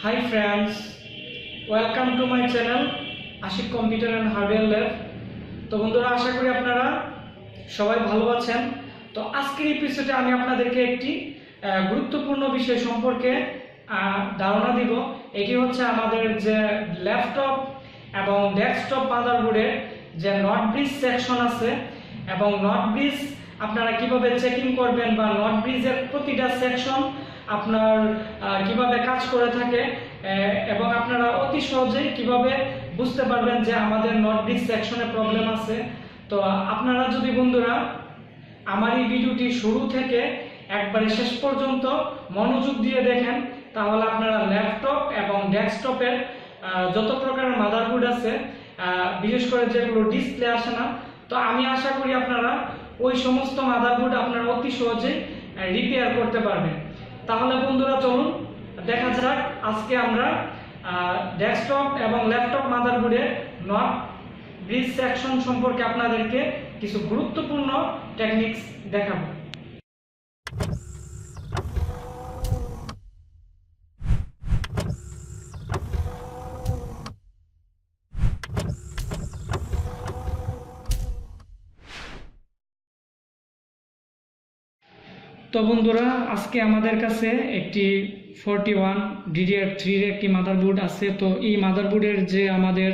Hi friends, welcome to my channel Ashik computer and hardware lab. তো বন্ধুরা, আশা করি আপনারা সবাই ভালো আছেন। তো আজকের এপিসোডে আমি আপনাদেরকে একটি গুরুত্বপূর্ণ বিষয় সম্পর্কে ধারণা দিব। এটি হচ্ছে আমাদের যে ল্যাপটপ এবং ডেস্কটপ মাদারবোর্ডের যে নট ব্রিজ সেকশন আছে এবং নট ব্রিজ আপনারা কিভাবে চেকিং করবেন বা নট ব্রিজের প্রতিটা সেকশন আপনার কিভাবে কাজ করে থাকে এবং আপনারা অতি সহজেই কিভাবে বুঝতে পারবেন যে আমাদের নট ব্রিজ সেকশনে প্রবলেম আছে। তো আপনারা যদি বন্ধুরা আমার এই ভিডিওটি শুরু থেকে একবারে শেষ পর্যন্ত মনোযোগ দিয়ে দেখেন, তাহলে আপনারা ল্যাপটপ এবং ডেস্কটপের যত প্রকারের মাদারবোর্ড আছে, বিশেষ করে যেগুলো ডিসপ্লে আসে না, তো আমি আশা করি আপনারা ওই সমস্ত মাদারবোর্ড আপনারা অতি সহজেই রিপেয়ার করতে পারবেন। তাহলে বন্ধুরা চলুন দেখা যাক আজকে আমরা ডেস্কটপ এবং ল্যাপটপ মাদারবোর্ডের নট ব্রিজ সেকশন সম্পর্কে আপনাদেরকে কিছু গুরুত্বপূর্ণ টেকনিক্স দেখাবো। তো বন্ধুরা, আজকে আমাদের কাছে একটি 41 DDR3 এর একটি মাদারবোর্ড আছে। তো এই মাদারবোর্ডের যে আমাদের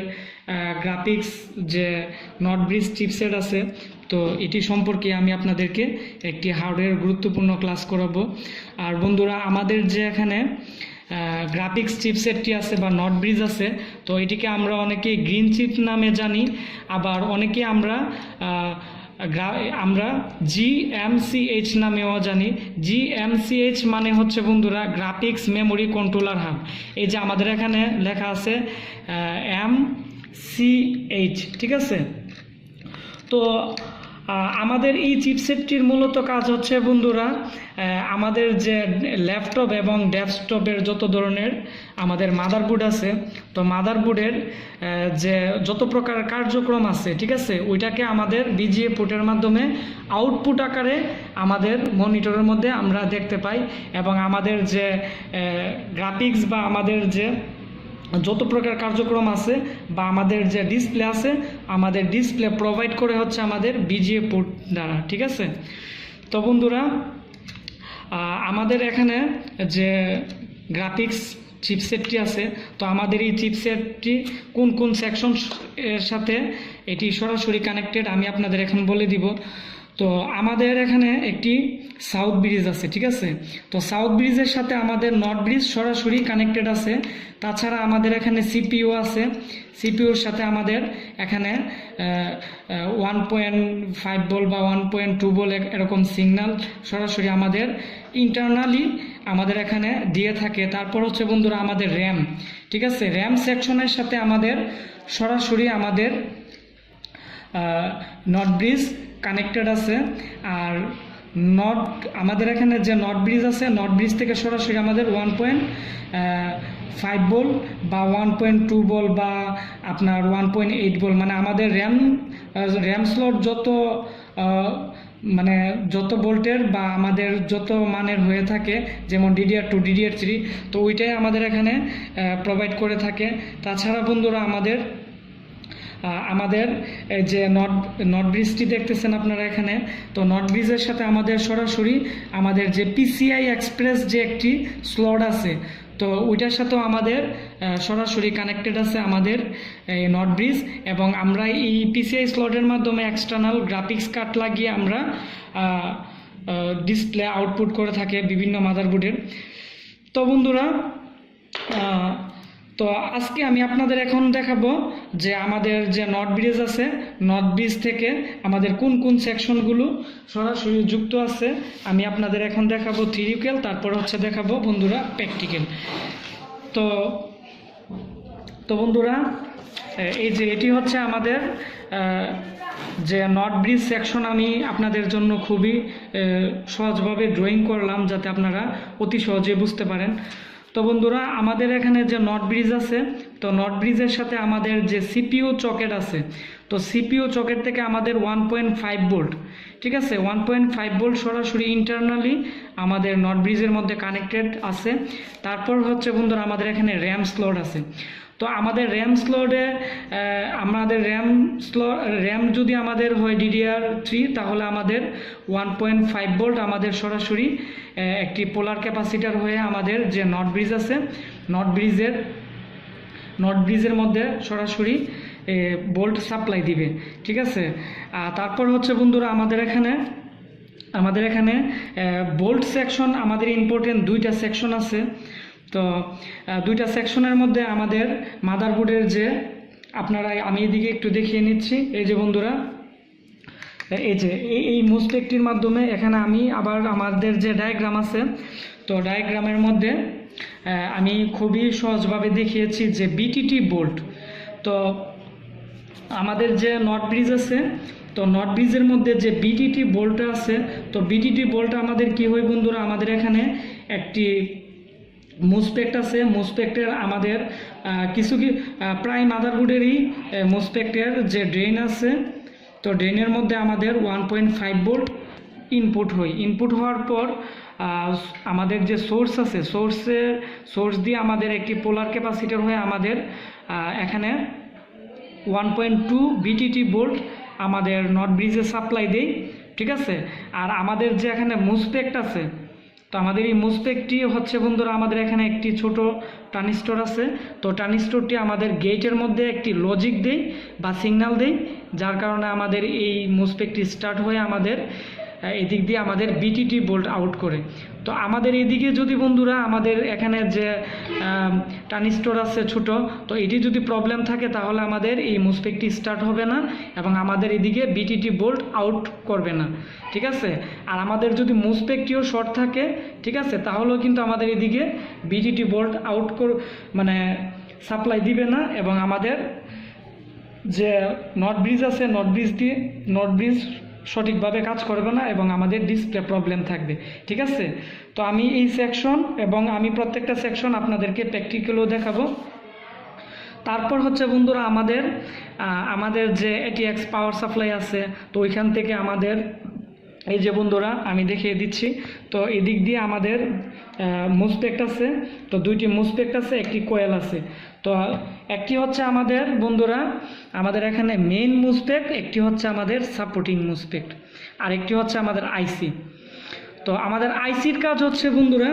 গ্রাফিক্স যে নট ব্রিজ চিপসেট আছে, তো এটি সম্পর্কে আমি আপনাদেরকে একটি হার্ডওয়্যার গুরুত্বপূর্ণ ক্লাস করাবো। আর বন্ধুরা, আমাদের যে এখানে গ্রাফিক্স চিপসেটটি আছে বা নট ব্রিজ আছে, তো এটিকে আমরা অনেকেই গ্রিন চিপ নামে জানি, আবার অনেকে আমরা GMCH নামেও জানি। GMCH মানে হচ্ছে বন্ধুরা গ্রাফিক্স মেমোরি কন্ট্রোলার হাব। এই যে আমাদের এখানে লেখা আছে MCH, ঠিক আছে। তো আমাদের এই চিপসেটটির মূলত কাজ হচ্ছে বন্ধুরা, আমাদের যে ল্যাপটপ এবং ডেস্কটপের যত ধরনের আমাদের মাদারবোর্ড আছে, তো মাদারবোর্ডের যে যত প্রকার কার্যক্রম আছে, ঠিক আছে, ওইটাকে আমাদের বিজিএ পোর্টের মাধ্যমে আউটপুট আকারে আমাদের মনিটরের মধ্যে আমরা দেখতে পাই। এবং আমাদের যে গ্রাফিক্স বা আমাদের যে যত প্রকার কার্যক্রম আছে বা আমাদের যে ডিসপ্লে আছে, আমাদের ডিসপ্লে প্রোভাইড করে হচ্ছে আমাদের বিজিএ পোর্ট দ্বারা, ঠিক আছে। তো বন্ধুরা, আমাদের এখানে যে গ্রাফিক্স চিপসেটটি আছে, তো আমাদের এই চিপসেটটি কোন কোন সেকশন এর সাথে এটি সরাসরি কানেক্টেড আমি আপনাদের এখন বলে দিব। তো আমাদের এখানে একটি সাউথ ব্রিজ আছে, ঠিক আছে। তো সাউথ ব্রিজের সাথে আমাদের নট ব্রিজ সরাসরি কানেক্টেড আছে। তাছাড়া আমাদের এখানে সিপিইউ আছে, সিপিইউর সাথে আমাদের এখানে 1.5 ভোল্ট বা 1.2 ভোল্ট এরকম সিগন্যাল সরাসরি আমাদের ইন্টারনালি আমাদের এখানে দিয়ে থাকে। তারপর হচ্ছে বন্ধুরা আমাদের র্যাম, ঠিক আছে। র্যাম সেকশনের সাথে আমাদের সরাসরি আমাদের নট ব্রিজ কানেক্টেড আছে। আর আমাদের এখানে যে নট ব্রিজ আছে, নট ব্রিজ থেকে সরাসরি আমাদের 1.5 ভোল্ট বা 1.2 ভোল্ট বা আপনার 1.8 ভোল্ট, মানে আমাদের র্যাম স্লট যত ভোল্টের বা আমাদের যত মানের হয়ে থাকে, যেমন DDR2 DDR3, তো ওইটাই আমাদের এখানে প্রোভাইড করে থাকে। তাছাড়া বন্ধুরা আমাদের যে নট ব্রিজটি দেখতেছেন আপনারা এখানে, তো নট ব্রিজের সাথে আমাদের সরাসরি আমাদের যে PCI এক্সপ্রেস যে একটি স্লট আছে, তো ওইটার সাথেও আমাদের সরাসরি কানেক্টেড আছে আমাদের এই নট ব্রিজ। এবং আমরা এই PCI স্লটের মাধ্যমে এক্সটার্নাল গ্রাফিক্স কার্ড লাগিয়ে আমরা ডিসপ্লে আউটপুট করে থাকে বিভিন্ন মাদারবোর্ডের। তো বন্ধুরা, তো আজকে আমি আপনাদের এখন দেখাবো যে আমাদের যে নট ব্রিজ আছে, নট ব্রিজ থেকে আমাদের কোন কোন সেকশনগুলো সরাসরি যুক্ত আছে আমি আপনাদের এখন দেখাবো থিওরিক্যাল, তারপর হচ্ছে দেখাবো বন্ধুরা প্র্যাকটিক্যাল। তো বন্ধুরা, এই যে এটি হচ্ছে আমাদের যে নট ব্রিজ সেকশন, আমি আপনাদের জন্য খুবই সহজভাবে ড্রয়িং করলাম যাতে আপনারা অতি সহজে বুঝতে পারেন। তো বন্ধুরা, আমাদের এখানে যে নট ব্রিজ আছে, তো নট ব্রিজের সাথে আমাদের যে সিপিইউ চকেট আছে, তো সিপিইউ চকেট থেকে আমাদের 1.5 ভোল্ট, ঠিক আছে। 1.5 ভোল্ট সরাসরি ইন্টারনালি আমাদের নট ব্রিজের মধ্যে কানেক্টেড আছে। তারপর হচ্ছে বন্ধুরা আমাদের এখানে র্যাম স্লট আছে। তো আমাদের র্যাম স্লটে আমাদের র্যাম যদি আমাদের হয় DDR3, তাহলে আমাদের 1.5 ভোল্ট আমাদের সরাসরি একটি পোলার ক্যাপাসিটার হয়ে আমাদের যে নট ব্রিজ আছে, নট ব্রিজের মধ্যে সরাসরি ভোল্ট সাপ্লাই দিবে, ঠিক আছে। তারপর হচ্ছে বন্ধুরা আমাদের এখানে ভোল্ট সেকশন আমাদের ইম্পর্টেন্ট দুইটা সেকশন আছে। তো দুইটা সেকশনের মধ্যে আমাদের মাদারবোর্ডের যে আমি এদিকে একটু দেখিয়ে নিচ্ছি। এই যে বন্ধুরা, এই যে এই মুসপেকটির মাধ্যমে এখানে আমি আবার আমাদের যে ডায়াগ্রাম আছে, তো ডায়াগ্রামের মধ্যে আমি খুবই সহজভাবে দেখিয়েছি যে বিটিটি বোল্ট। তো আমাদের যে নট ব্রিজ আছে, তো নট ব্রিজের মধ্যে যে বিটিটি বোল্টটা আছে, তো বিটিটি বোল্ট আমাদের কি হয় বন্ধুরা, আমাদের এখানে একটি মুসপেক্ট আছে। মুসপেক্টের আমাদের প্রায় মাদারবোর্ডেরই মুসপেক্টের যে ড্রেন আছে, তো ড্রেনের মধ্যে আমাদের 1.5 ভোল্ট ইনপুট হয়। ইনপুট হওয়ার পর আমাদের যে সোর্স আছে, সোর্স দিয়ে আমাদের একটি পোলার ক্যাপাসিটর হয়ে আমাদের এখানে 1.2 বিটিটি ভোল্ট আমাদের নট ব্রিজে সাপ্লাই দেই, ঠিক আছে। আর আমাদের যে এখানে মুসপেক্ট আছে, তো আমাদের এই মুসপেক্টটি হচ্ছে বন্ধুরা, আমাদের এখানে একটি ছোট ট্রানজিস্টর আছে। তো ট্রানজিস্টরটি আমাদের গেটের মধ্যে একটি লজিক দেই বা সিগন্যাল দেই, যার কারণে আমাদের এই মুসপেক্টটি স্টার্ট হয়ে আমাদের এদিক দিয়ে আমাদের বিটিটি ভোল্ট আউট করে। তো আমাদের এদিকে যদি বন্ধুরা আমাদের এখানে যে ট্রানজিস্টর আছে ছোট, তো এটি যদি প্রবলেম থাকে তাহলে আমাদের এই মুসপেক্টটি স্টার্ট হবে না এবং আমাদের এদিকে বিটিটি ভোল্ট আউট করবে না, ঠিক আছে। আর আমাদের যদি মুসপেক্টটিও শর্ট থাকে, ঠিক আছে, তাহলেও কিন্তু আমাদের এদিকে বিটিটি ভোল্ট মানে সাপ্লাই দিবে না এবং আমাদের যে নট ব্রিজ আছে, নট ব্রিজ সঠিকভাবে কাজ করবে না এবং আমাদের ডিসপ্লে প্রবলেম থাকবে, ঠিক আছে। তো আমি এই সেকশন এবং আমি প্রত্যেকটা সেকশন আপনাদেরকে প্র্যাকটিক্যালও দেখাবো। তারপর হচ্ছে বন্ধুরা আমাদের যে ATX পাওয়ার সাপ্লাই আছে, তো ওইখান থেকে আমাদের এই যে বন্ধুরা আমি দেখিয়ে দিচ্ছি। তো এদিক দিয়ে আমাদের মুসপেক্ট আছে, তো দুইটি মুসপেক্ট আছে, একটি কোয়েল আছে। তো একটি হচ্ছে আমাদের বন্ধুরা আমাদের এখানে মেইন মুসপেক্ট, একটি হচ্ছে আমাদের সাপোর্টিং মুসপেক্ট, আর একটি হচ্ছে আমাদের আইসি। তো আমাদের আইসির কাজ হচ্ছে বন্ধুরা,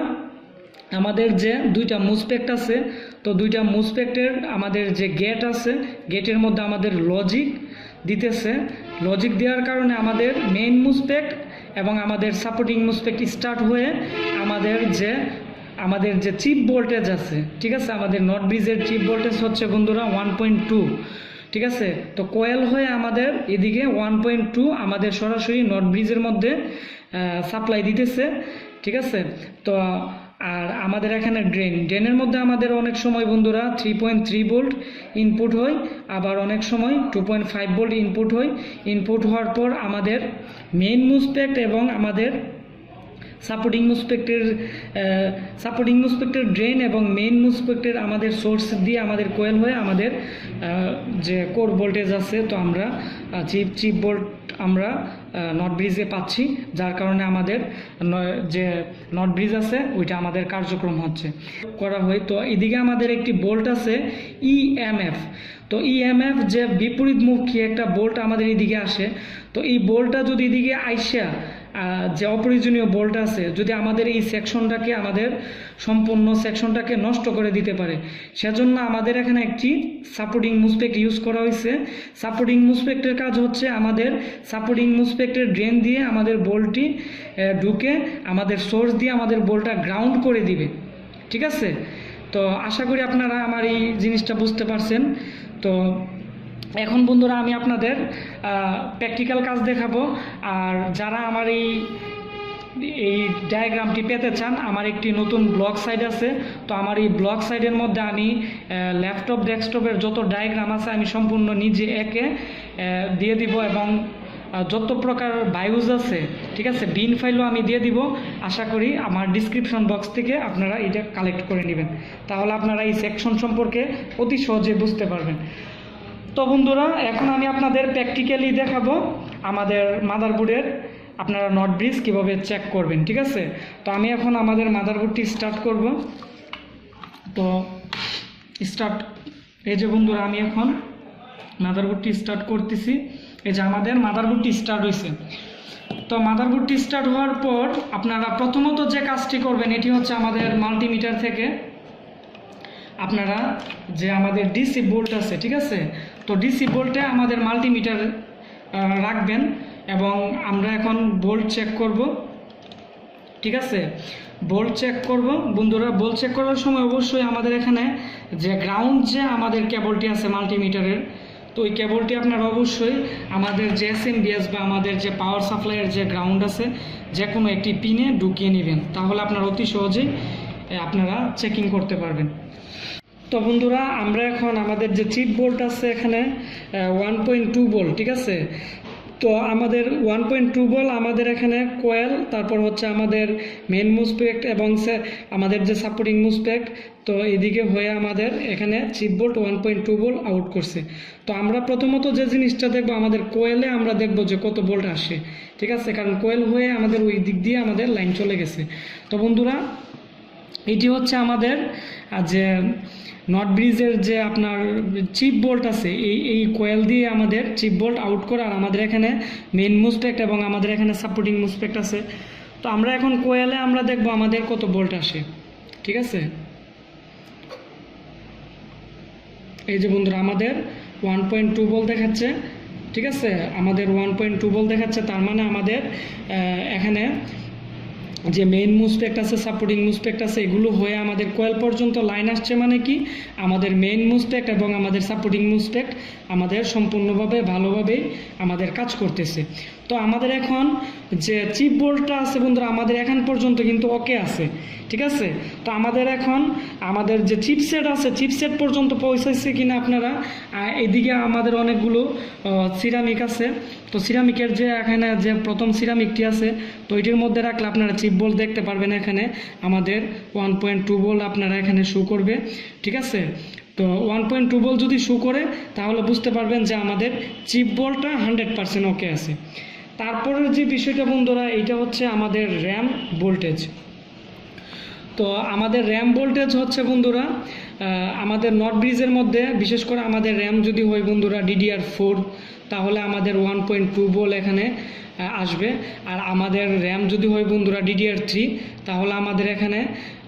আমাদের যে দুইটা মুসপেক্ট আছে, তো দুইটা মুসপেক্টের আমাদের যে গেট আছে, গেটের মধ্যে আমাদের লজিক দিতেছে। লজিক দেওয়ার কারণে আমাদের মেইন মুসপেক্ট এবং আমাদের সাপোর্টিং মুসপেক্ট স্টার্ট হয়ে আমাদের যে চিপ ভোল্টেজ আছে, ঠিক আছে, আমাদের নট ব্রিজের চিপ ভোল্টেজ হচ্ছে বন্ধুরা 1.2, ঠিক আছে। তো কোয়েল হয়ে আমাদের এদিকে 1.2 আমাদের সরাসরি নট ব্রিজের মধ্যে সাপ্লাই দিতেছে, ঠিক আছে। তো আর আমাদের এখানে ড্রেনের মধ্যে আমাদের অনেক সময় বন্ধুরা 3.3 ভোল্ট ইনপুট হয়, আবার অনেক সময় 2.5 ভোল্ট ইনপুট হয়। ইনপুট হওয়ার পর আমাদের মেইন মুসপেক্ট এবং আমাদের সাপোর্টিং মুসপেক্টের ড্রেন এবং মেইন মুসপেক্টের আমাদের সোর্স দিয়ে আমাদের কোয়েল হয়ে আমাদের যে কোর ভোল্টেজ আছে, তো আমরা চিপ ভোল্ট আমরা নট ব্রিজে পাচ্ছি, যার কারণে আমাদের যে নট ব্রিজ আছে ওইটা আমাদের কার্যক্রম করা হয়। তো এদিকে আমাদের একটি বোল্ট আছে EMF। তো EMF যে বিপরীতমুখী একটা বোল্ট আমাদের এদিকে আসে, তো এই বোল্টটা যদি এদিকে আইসা যে অপ্রয়োজনীয় বোল্ট আছে, যদি আমাদের এই সেকশনটাকে সম্পূর্ণ সেকশনটাকে নষ্ট করে দিতে পারে, সেজন্য আমাদের এখানে একটি সাপোর্টিং মুসপেক্ট ইউজ করা হয়েছে। সাপোর্টিং মুসপেক্টের কাজ হচ্ছে আমাদের সাপোর্টিং মুসপেক্টের ড্রেন দিয়ে আমাদের বোল্টটি ঢুকে আমাদের সোর্স দিয়ে আমাদের বোল্টটা গ্রাউন্ড করে দিবে, ঠিক আছে। তো আশা করি আপনারা আমার এই জিনিসটা বুঝতে পারছেন। তো এখন বন্ধুরা আমি আপনাদের প্র্যাকটিক্যাল কাজ দেখাবো। আর যারা আমার এই ডায়াগ্রামটি পেতে চান, আমার একটি নতুন ব্লগ সাইট আছে। তো আমার এই ব্লগ সাইটের মধ্যে আমি ল্যাপটপ ডেস্কটপের যত ডায়াগ্রাম আছে আমি সম্পূর্ণ নিজে এঁকে দিয়ে দিব এবং যত প্রকার বায়ুজ আছে, ঠিক আছে, বিন ফাইলও আমি দিয়ে দিব। আশা করি আমার ডিসক্রিপশন বক্স থেকে আপনারা এটা কালেক্ট করে নেবেন, তাহলে আপনারা এই সেকশন সম্পর্কে অতি সহজে বুঝতে পারবেন। তো বন্ধুরা এখন আমি আপনাদের প্র্যাকটিক্যালি দেখাবো আমাদের মাদারবোর্ডের আপনারা নট ব্রিজ কীভাবে চেক করবেন, ঠিক আছে। তো আমি এখন আমাদের মাদারবোর্ডটি স্টার্ট করব। তো স্টার্ট, এই যে বন্ধুরা আমি এখন মাদারবোর্ডটি স্টার্ট করতেছি। এই যে আমাদের মাদারবোর্ডটি স্টার্ট হয়েছে। তো মাদারবোর্ডটি স্টার্ট হওয়ার পর আপনারা প্রথমত যে কাজটি করবেন এটি হচ্ছে আমাদের মাল্টিমিটার থেকে আপনারা যে আমাদের ডিসি বোল্ট আছে, ঠিক আছে, তো ডিসি বোল্টে আমাদের মাল্টিমিটার রাখবেন এবং আমরা এখন বোল্ট চেক করব, ঠিক আছে। বোল্ট চেক করব বন্ধুরা। বোল্ট চেক করার সময় অবশ্যই আমাদের এখানে যে গ্রাউন্ড যে আমাদের কেবলটি আছে মাল্টিমিটারের, তো ওই কেবলটি আপনারা অবশ্যই আমাদের যে এসএমবিএস বা আমাদের যে পাওয়ার সাপ্লাইয়ের যে গ্রাউন্ড আছে যে কোনো একটি পিনে ঢুকিয়ে নেবেন, তাহলে আপনারা অতি সহজেই আপনারা চেকিং করতে পারবেন। তো বন্ধুরা আমরা এখন আমাদের যে চিপ বোল্ট আছে এখানে 1.2 ভোল্ট, ঠিক আছে। তো আমাদের 1.2 ভোল্ট আমাদের এখানে কোয়েল, তারপর হচ্ছে আমাদের মেন মুসপেক্ট এবং আমাদের যে সাপোর্টিং মুসপেক্ট, তো এদিকে হয়ে আমাদের এখানে চিপ বোল্ট 1.2 ভোল্ট আউট করছে। তো আমরা প্রথমত যে জিনিসটা দেখবো আমাদের কোয়েলে আমরা দেখবো যে কত ভোল্ট আসে, ঠিক আছে, কারণ কোয়েল হয়ে আমাদের ওই দিক দিয়ে আমাদের লাইন চলে গেছে। তো বন্ধুরা এটি হচ্ছে আমাদের যে নট ব্রিজের যে আপনার চিপ বোল্ট আছে, এই কোয়েল দিয়ে আমাদের চিপ বোল্ট আউট করে, আর আমাদের এখানে মেন মুসপেক্ট এবং আমাদের এখানে সাপোর্টিং মুসপেক্ট আছে। তো আমরা এখন কোয়েলে আমরা দেখব আমাদের কত বোল্ট আসে, ঠিক আছে। এই যে বন্ধুরা আমাদের 1.2 ভোল্ট দেখাচ্ছে, ঠিক আছে, আমাদের 1.2 ভোল্ট দেখাচ্ছে। তার মানে আমাদের এখানে যে মেইন মুসপেক্ট আছে, সাপোর্টিং মুসপেক্ট আছে, এগুলো হয়ে আমাদের কোয়েল পর্যন্ত লাইন আসছে, মানে কি আমাদের মেইন মুসপেক্ট এবং আমাদের সাপোর্টিং মুসপেক্ট আমাদের সম্পূর্ণভাবে ভালোভাবেই আমাদের কাজ করতেছে। তো আমাদের এখন যে চিপ বোল্টটা আছে বন্ধুরা আমাদের এখন পর্যন্ত কিন্তু ওকে আছে, ঠিক আছে। তো আমাদের এখন আমাদের যে চিপসেট আছে চিপসেট পর্যন্ত পৌঁছাইছে কিনা আপনারা, এদিকে আমাদের অনেকগুলো সিরামিক আছে। তো সিরামিকের যে এখানে যে প্রথম সিরামিকটি আছে, তো এটির মধ্যে রাখলে আপনারা চিপ বোল্ট দেখতে পারবেন। এখানে আমাদের 1.2 ভোল্ট আপনারা এখানে শো করবে, ঠিক আছে। তো 1.2 ভোল্ট যদি শো করে তাহলে বুঝতে পারবেন যে আমাদের চিপ বোল্টটা 100% ওকে আছে। তারপরের যে বিষয়টা বন্ধুরা এটা হচ্ছে আমাদের র্যাম ভোল্টেজ। তো আমাদের র্যাম ভোল্টেজ হচ্ছে বন্ধুরা আমাদের নট ব্রিজের মধ্যে বিশেষ করে আমাদের র্যাম যদি হয় বন্ধুরা DDR4 তাহলে আমাদের 1.2 ভোল্ট এখানে আসবে, আর আমাদের র্যাম যদি হয় বন্ধুরা DDR3 তাহলে আমাদের এখানে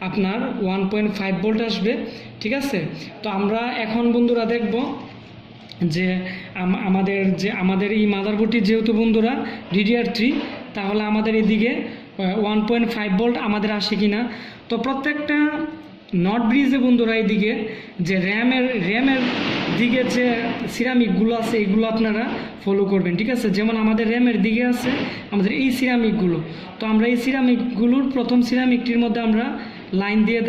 আপনার 1.5 ভোল্ট আসবে, ঠিক আছে। তো আমরা এখন বন্ধুরা দেখব যে আমাদের এই মাদারবোর্ডটি যেহেতু বন্ধুরা DDR3 তাহলে আমাদের এদিকে 1.5 ভোল্ট আমাদের আসে কিনা। তো প্রত্যেকটা নট ব্রিজে বন্ধুরা এইদিকে যে র্যামের দিকে যে সিরামিকগুলো আছে এগুলো আপনারা ফলো করবেন, ঠিক আছে। যেমন আমাদের র্যামের দিকে আছে আমাদের এই সিরামিকগুলো, তো আমরা এই সিরামিকগুলোর প্রথম সিরামিকটির মধ্যে আমরা লাইন দিয়ে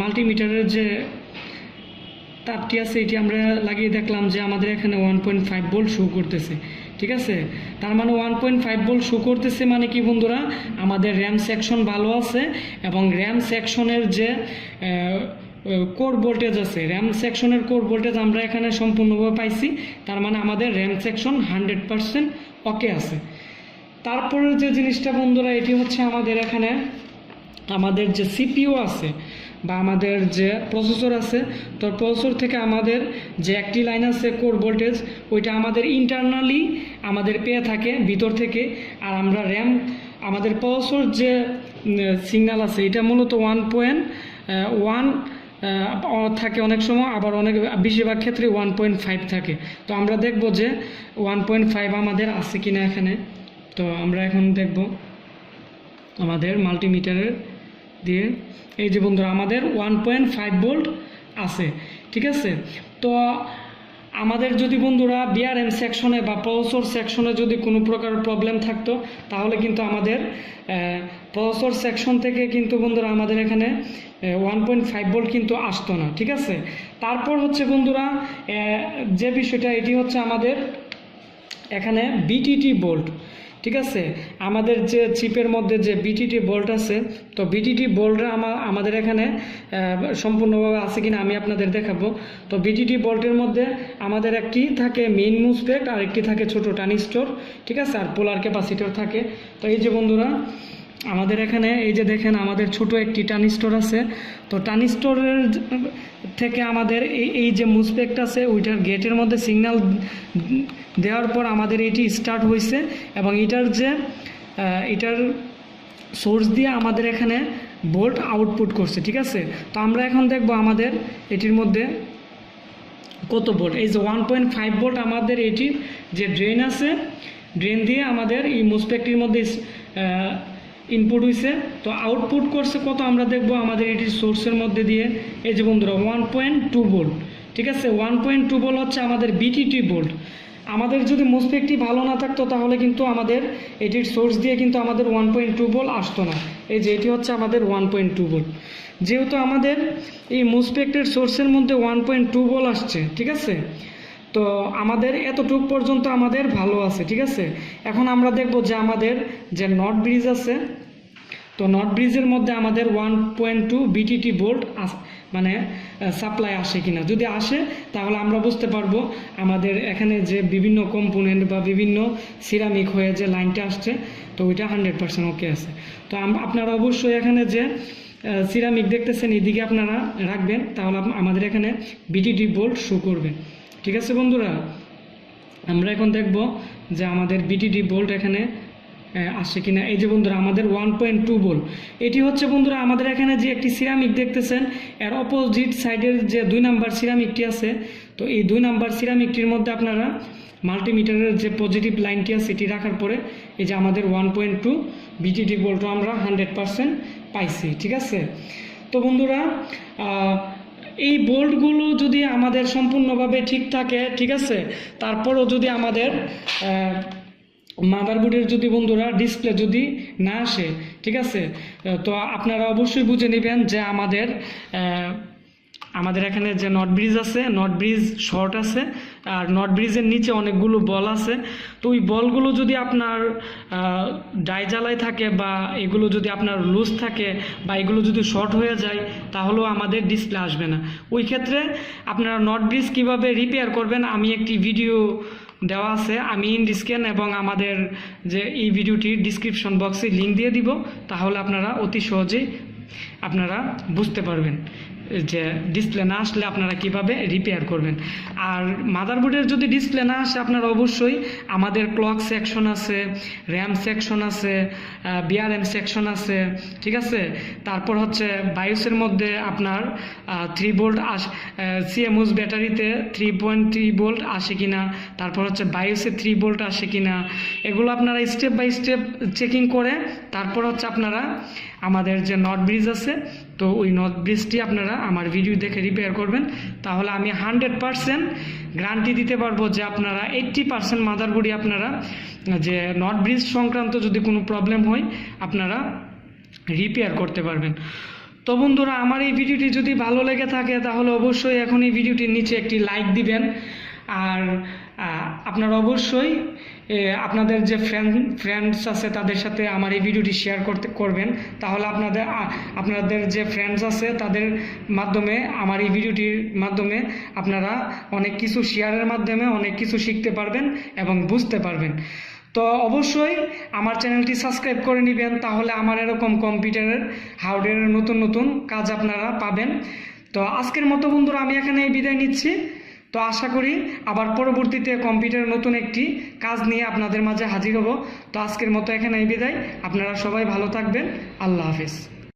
মাল্টিমিটারের যে তারটি আছে এটি আমরা লাগিয়ে দেখলাম যে আমাদের এখানে 1.5 ভোল্ট শো করতেছে, ঠিক আছে। তার মানে 1.5 ভোল্ট শো করতেছে মানে কি বন্ধুরা আমাদের র্যাম সেকশন ভালো আছে এবং র্যাম সেকশনের যে কোর ভোল্টেজ আছে, র্যাম সেকশনের কোর ভোল্টেজ আমরা এখানে সম্পূর্ণভাবে পাইছি। তার মানে আমাদের র্যাম সেকশন 100% ওকে আছে। তারপরে যে জিনিসটা বন্ধুরা এটি হচ্ছে আমাদের এখানে আমাদের যে CPU আছে বা আমাদের যে প্রসেসর আছে, তো প্রসেসর থেকে আমাদের যে একটি লাইন আছে কোর ভোল্টেজ ওইটা আমাদের ইন্টারনালি আমাদের পেয়ে থাকে ভিতর থেকে, আর আমরা র্যাম আমাদের প্রসেসর যে সিগন্যাল আছে এটা মূলত 1.1 থাকে অনেক সময়, আবার অনেক বেশিরভাগ ক্ষেত্রে 1.5 থাকে। তো আমরা দেখব যে 1.5 আমাদের আছে কিনা এখানে। তো আমরা এখন দেখব আমাদের মাল্টিমিটারের দিয়ে এই যে বন্ধুরা আমাদের 1.5 ভোল্ট আছে, ঠিক আছে। তো আমাদের যদি বন্ধুরা বিআরএম সেকশনে বা প্রসেসর সেকশনে যদি কোনো প্রকার প্রবলেম থাকতো তাহলে কিন্তু আমাদের প্রসেসর সেকশন থেকে কিন্তু বন্ধুরা আমাদের এখানে 1.5 ভোল্ট কিন্তু আসতো না, ঠিক আছে। তারপর হচ্ছে বন্ধুরা যে বিষয়টা এটি হচ্ছে আমাদের এখানে বিটিটি বোল্ট। ঠিক আছে। আমাদের যে চিপের মধ্যে যে বিটিটি বোল্ট আছে, তো বিটিটি বোল্টটা আমাদের এখানে সম্পূর্ণভাবে আছে কিনা আমি আপনাদের দেখাবো। তো বিটিটি বোল্টের মধ্যে আমাদের একটি থাকে মেইন মুসপেক্ট আর একটি থাকে ছোট ট্রানজিস্টর, ঠিক আছে, আর পোলার ক্যাপাসিটর থাকে। তো এই যে বন্ধুরা আমাদের এখানে এই যে দেখেন আমাদের ছোট একটি ট্রানজিস্টর আছে। তো ট্রানজিস্টরের থেকে আমাদের এই যে মুসপেক্ট আছে ওইটার গেটের মধ্যে সিগন্যাল দেওয়ার পর আমাদের এটি স্টার্ট হয়েছে এবং এটার সোর্স দিয়ে আমাদের এখানে ভোল্ট আউটপুট করছে, ঠিক আছে। তো আমরা এখন দেখব আমাদের এটির মধ্যে কত ভোল্ট। এই যে 1.5 ভোল্ট আমাদের এটির যে ড্রেন আছে, ড্রেন দিয়ে আমাদের এই মুসপেক্টের মধ্যে ইনপুট হয়েছে। তো আউটপুট করছে কত আমরা দেখব আমাদের এটির সোর্সের মধ্যে দিয়ে। এই যে বন্ধুরা 1.2 ভোল্ট, ঠিক আছে। 1.2 ভোল্ট হচ্ছে আমাদের বিটিটি ভোল্ট। আমাদের যদি মুসপেক্টটি ভালো না থাকতো তাহলে কিন্তু আমাদের এটির সোর্স দিয়ে কিন্তু আমাদের 1.2 ভোল্ট আসতো না। এই যে এটি হচ্ছে আমাদের 1.2 ভোল্ট। যেহেতু আমাদের এই মুসপেক্টের সোর্সের মধ্যে 1.2 ভোল্ট আসছে, ঠিক আছে, তো আমাদের এতটুক পর্যন্ত আমাদের ভালো আছে, ঠিক আছে। এখন আমরা দেখব যে আমাদের যে নট ব্রিজ আছে, তো নট ব্রিজের মধ্যে আমাদের 1.2 বিটিটি ভোল্ট মানে সাপ্লাই আসে কিনা। যদি আসে তাহলে আমরা বুঝতে পারবো আমাদের এখানে যে বিভিন্ন কম্পোনেন্ট বা বিভিন্ন সিরামিক হয়ে যে লাইনটা আসছে, তো ওইটা 100% ওকে আছে। তো আপনারা অবশ্যই এখানে যে সিরামিক দেখতেছেন এদিকে আপনারা রাখবেন, তাহলে আমাদের এখানে বিটিটি ভোল্ট শো করবে, ঠিক আছে বন্ধুরা। আমরা এখন দেখব যে আমাদের বিটিটি ভোল্ট এখানে আসছে কিনা। এই যে বন্ধুরা আমাদের 1.2 ভোল্ট। এটি হচ্ছে বন্ধুরা আমাদের এখানে যে একটি সিরামিক দেখতেছেন এর অপোজিট সাইডের যে 2 নাম্বার সিরামিকটি আছে, তো এই 2 নাম্বার সিরামিকটির মধ্যে আপনারা মাল্টিমিটারের যে পজিটিভ লাইনটি আছে এটি রাখার পরে এই যে আমাদের 1.2 বিটিটি ভোল্ট আমরা 100% পাইছি, ঠিক আছে। তো বন্ধুরা এই বোল্টগুলো যদি আমাদের সম্পূর্ণভাবে ঠিক থাকে, ঠিক আছে, তারপরও যদি আমাদের মাদারবোর্ডের যদি বন্ধুরা ডিসপ্লে যদি না আসে, ঠিক আছে, তো আপনারা অবশ্যই বুঝে নেবেন যে আমাদের এখানে যে নট ব্রিজ আছে, নট ব্রিজ শর্ট আছে, আর নট ব্রিজের নিচে অনেকগুলো বল আছে। তো ওই বলগুলো যদি আপনার ডাইজালায় থাকে বা এগুলো যদি আপনার লুজ থাকে বা এগুলো যদি শর্ট হয়ে যায় তাহলেও আমাদের ডিসপ্লে আসবে না। ওই ক্ষেত্রে আপনারা নট ব্রিজ কীভাবে রিপেয়ার করবেন আমি একটি ভিডিও দেওয়া আছে, আমি ইনডিসক্রিপশন এবং আমাদের যে এই ভিডিওটির ডিসক্রিপশন বক্সে লিঙ্ক দিয়ে দিব, তাহলে আপনারা অতি সহজেই আপনারা বুঝতে পারবেন যে ডিসপ্লে না আসলে আপনারা কিভাবে রিপেয়ার করবেন। আর মাদারবোর্ডের যদি ডিসপ্লে না আসে আপনারা অবশ্যই আমাদের ক্লক সেকশন আছে, র্যাম সেকশন আছে, বিআরএম সেকশন আছে, ঠিক আছে। তারপর হচ্ছে বায়োসের মধ্যে আপনার 3 ভোল্ট সিএমওস ব্যাটারিতে 3.3 ভোল্ট আসে কিনা, তারপর হচ্ছে বায়োসে 3 ভোল্ট আসে কিনা, এগুলো আপনারা স্টেপ বাই স্টেপ চেকিং করে তারপর হচ্ছে আপনারা আমাদের যে নট ব্রিজ আছে, তো ওই নট ব্রিজটি আপনারা আমার ভিডিও দেখে রিপেয়ার করবেন। তাহলে আমি 100% গ্যারান্টি দিতে পারবো যে আপনারা 80% মাদারবোর্ডই আপনারা যে নট ব্রিজ সংক্রান্ত যদি কোনো প্রবলেম হয় আপনারা রিপেয়ার করতে পারবেন। তো বন্ধুরা আমার এই ভিডিওটি যদি ভালো লেগে থাকে তাহলে অবশ্যই এখন এই ভিডিওটির নিচে একটি লাইক দিবেন। আর আপনারা অবশ্যই আপনাদের যে ফ্রেন্ডস আছে তাদের সাথে আমার এই ভিডিওটি শেয়ার করবেন, তাহলে আপনাদের যে ফ্রেন্ডস আছে তাদের মাধ্যমে আমার এই ভিডিওটির মাধ্যমে আপনারা অনেক কিছু শেয়ারের মাধ্যমে অনেক কিছু শিখতে পারবেন এবং বুঝতে পারবেন। তো অবশ্যই আমার চ্যানেলটি সাবস্ক্রাইব করে নেবেন, তাহলে আমার এরকম কম্পিউটারের হার্ডওয়্যারের নতুন নতুন কাজ আপনারা পাবেন। তো আজকের মতো বন্ধুরা আমি এখানে বিদায় নিচ্ছি। তো আশা করি আবার পরবর্তীতে কম্পিউটারের নতুন একটি কাজ নিয়ে আপনাদের মাঝে হাজির হব। তো আজকের মতো এখানে বিদায়, আপনারা সবাই ভালো থাকবেন, আল্লাহ হাফেজ।